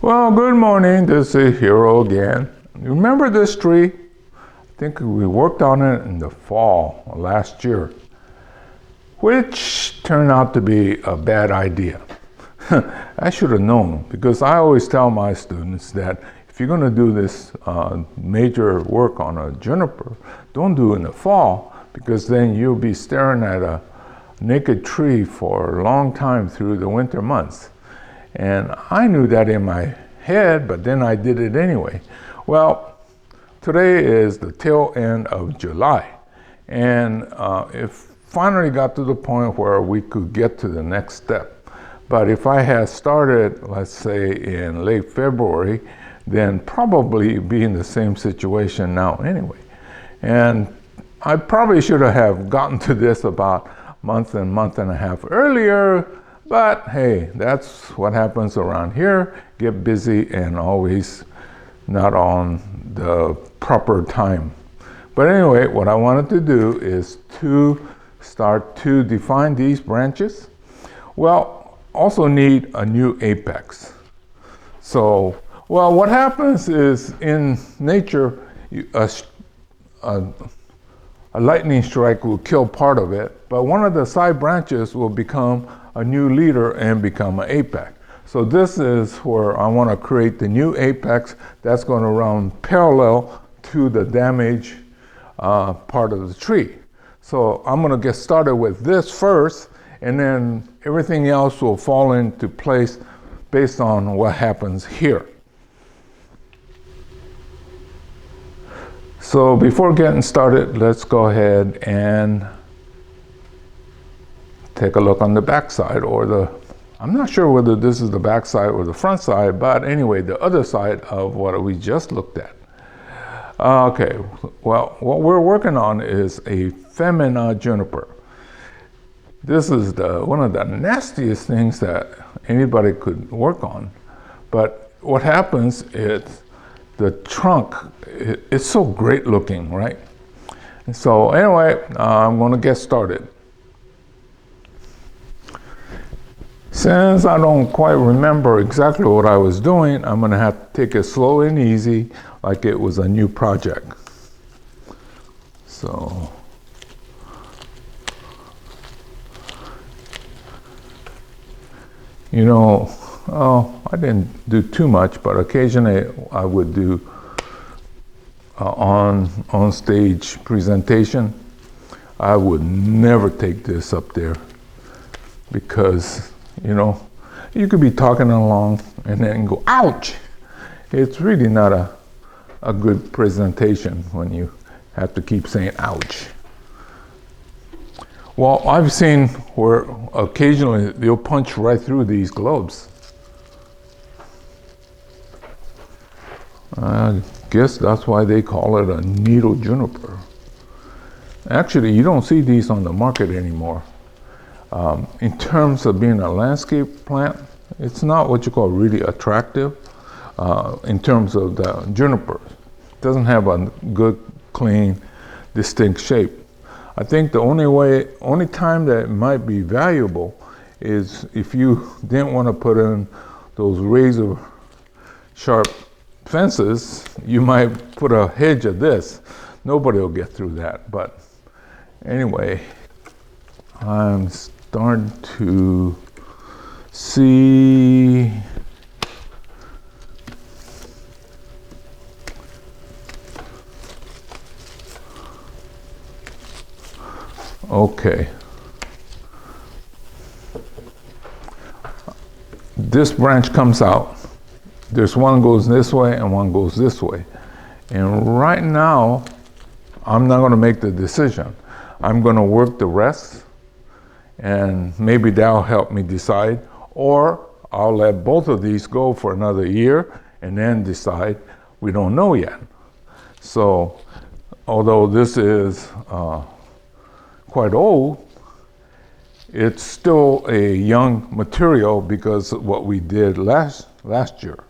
Well, good morning. This is Hero again. Remember this tree? I think we worked on it in the fall last year, which turned out to be a bad idea. I should have known, because I always tell my students that if you're going to do this major work on a juniper, don't do it in the fall, because then you'll be staring at a naked tree for a long time through the winter months. And I knew that in my head, but then I did it anyway. Well, today is the tail end of July, and it finally got to the point where we could get to the next step. But if I had started, let's say, in late February, then probably be in the same situation now anyway. And I probably should have gotten to this about a month and a half earlier. But hey, that's what happens around here. Get busy and always not on the proper time. But anyway, what I wanted to do is to start to define these branches. Well, also need a new apex. So, well, what happens is in nature, a lightning strike will kill part of it, but one of the side branches will become a new leader and become an apex. So this is where I want to create the new apex that's going to run parallel to the damaged part of the tree. So I'm going to get started with this first, and then everything else will fall into place based on what happens here. So before getting started, let's go ahead and take a look on the back side, or I'm not sure whether this is the back side or the front side, but anyway, the other side of what we just looked at. Okay, well, what we're working on is a Foemina juniper. This is one of the nastiest things that anybody could work on. But what happens is the trunk, it's so great looking, right? And so anyway, I'm going to get started. Since I don't quite remember exactly what I was doing, I'm going to have to take it slow and easy, like it was a new project. So, you know, I didn't do too much, but occasionally I would do on stage presentation. I would never take this up there, because you know, you could be talking along and then go, ouch! It's really not a good presentation when you have to keep saying ouch. Well, I've seen where occasionally they'll punch right through these globes. I guess that's why they call it a needle juniper. Actually, you don't see these on the market anymore. In terms of being a landscape plant, it's not what you call really attractive in terms of the juniper. It doesn't have a good, clean, distinct shape. I think the only time that it might be valuable is if you didn't want to put in those razor sharp fences, you might put a hedge of this. Nobody will get through that. But anyway, I'm starting to see okay. This branch comes out. There's one goes this way and one goes this way. And right now, I'm not going to make the decision. I'm going to work the rest, and maybe that'll help me decide, or I'll let both of these go for another year and then decide. We don't know yet. So, although this is quite old, it's still a young material because of what we did last year.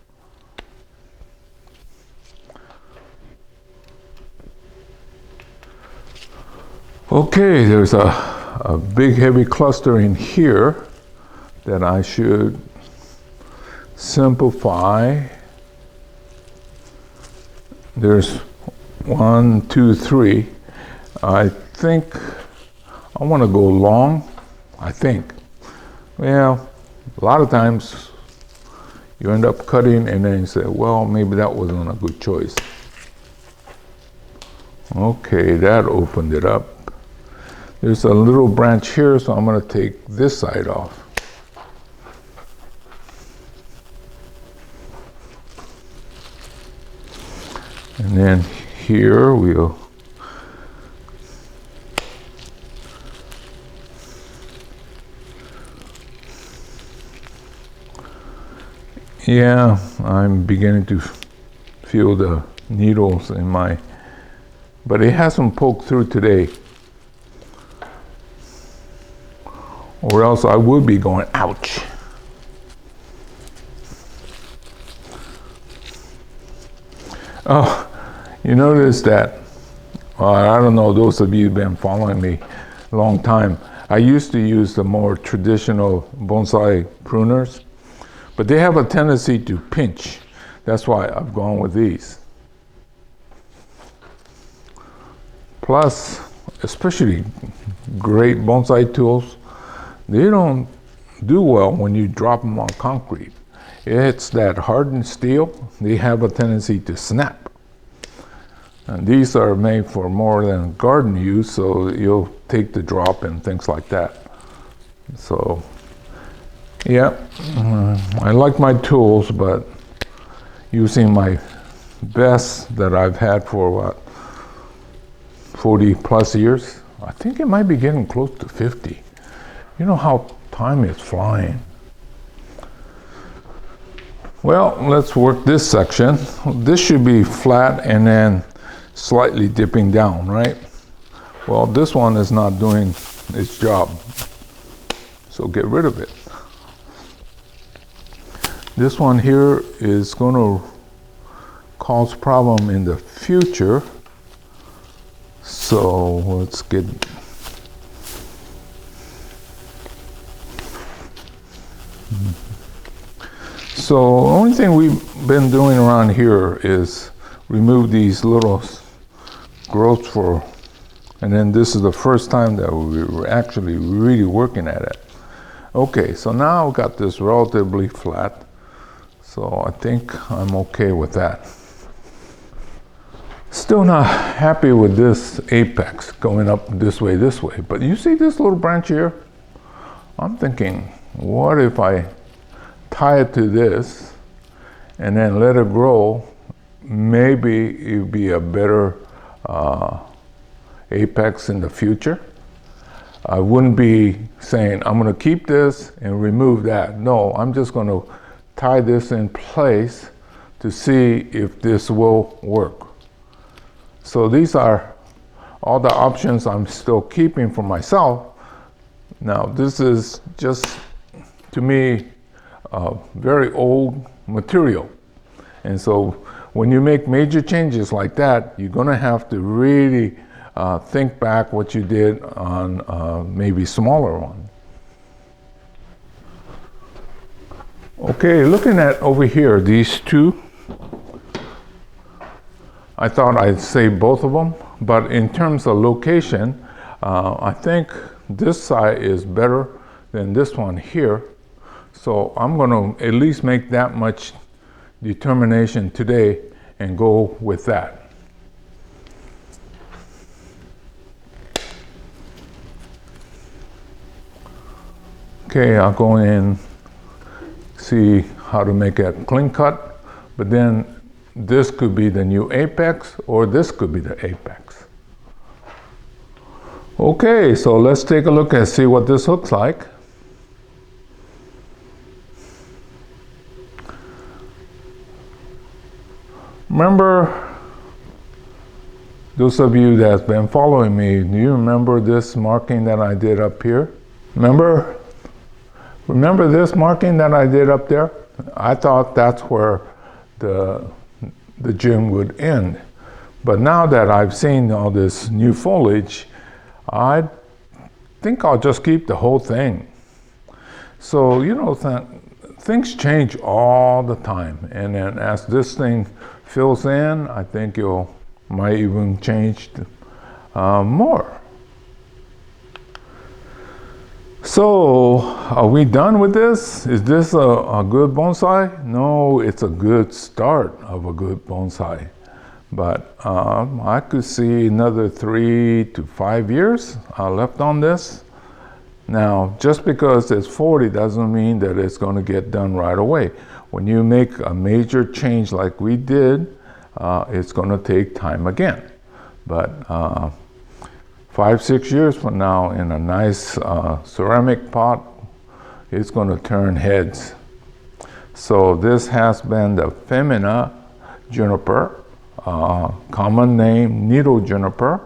Okay, there's a big heavy cluster in here that I should simplify. There's 1, 2, 3. I think I want to go long. I think. Well, a lot of times you end up cutting and then you say, well, maybe that wasn't a good choice. Okay, that opened it up. There's a little branch here, so I'm going to take this side off. And then here we'll I'm beginning to feel the needles in my, but it hasn't poked through today. Or else I would be going, ouch. Oh, you notice that, I don't know, those of you who've been following me a long time, I used to use the more traditional bonsai pruners, but they have a tendency to pinch. That's why I've gone with these. Plus, especially great bonsai tools, they don't do well when you drop them on concrete. It's that hardened steel, they have a tendency to snap. And these are made for more than garden use, so you'll take the drop and things like that. So, yeah, I like my tools, but using my best that I've had for what, 40 plus years, I think it might be getting close to 50. You know how time is flying. Well, let's work this section. This should be flat and then slightly dipping down, right? Well, this one is not doing its job, so get rid of it. This one here is going to cause problem in the future, so let's get So the only thing we've been doing around here is remove these little growths for, and then this is the first time that we were actually really working at it. Okay, so now I've got this relatively flat, so I think I'm okay with that. Still not happy with this apex going up this way, but you see this little branch here? I'm thinking, what if I tie it to this and then let it grow? Maybe it would be a better apex in the future. I wouldn't be saying, I'm going to keep this and remove that. No, I'm just going to tie this in place to see if this will work. So these are all the options I'm still keeping for myself. Now, this is just, to me, very old material. And so when you make major changes like that, you're going to have to really think back what you did on maybe smaller one. Okay, looking at over here, these two, I thought I'd save both of them, but in terms of location, I think this side is better than this one here. So I'm going to at least make that much determination today and go with that. Okay, I'll go in, see how to make a clean cut, but then this could be the new apex or this could be the apex. Okay, so let's take a look and see what this looks like. Remember, those of you that's been following me, do you remember this marking that I did up here? Remember this marking that I did up there? I thought that's where the gym would end. But now that I've seen all this new foliage, I think I'll just keep the whole thing. So, you know, things change all the time. And then as this thing fills in, I think you'll might even change more. So, are we done with this? Is this a good bonsai? No, it's a good start of a good bonsai. But I could see another 3 to 5 years left on this. Now, just because it's 40 doesn't mean that it's going to get done right away. When you make a major change like we did, it's going to take time again. But 5-6 years from now, in a nice ceramic pot, it's going to turn heads. So this has been the Foemina juniper, common name needle juniper,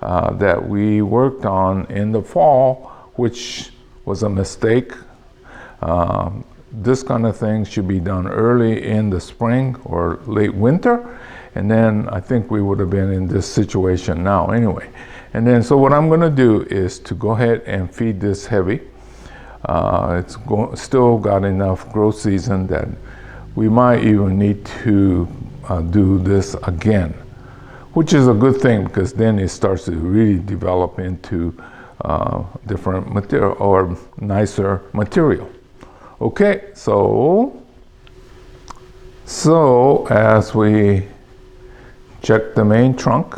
that we worked on in the fall, which was a mistake. This kind of thing should be done early in the spring or late winter, and then I think we would have been in this situation now anyway. And then, so what I'm going to do is to go ahead and feed this heavy. It's still got enough growth season that we might even need to do this again, which is a good thing because then it starts to really develop into different material or nicer material. Okay, so as we check the main trunk,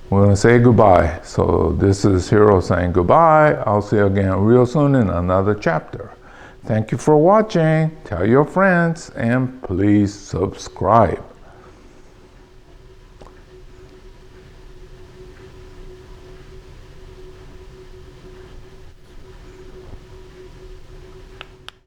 we're going to say goodbye. So this is Hiro saying goodbye. I'll see you again real soon in another chapter. Thank you for watching. Tell your friends and please subscribe.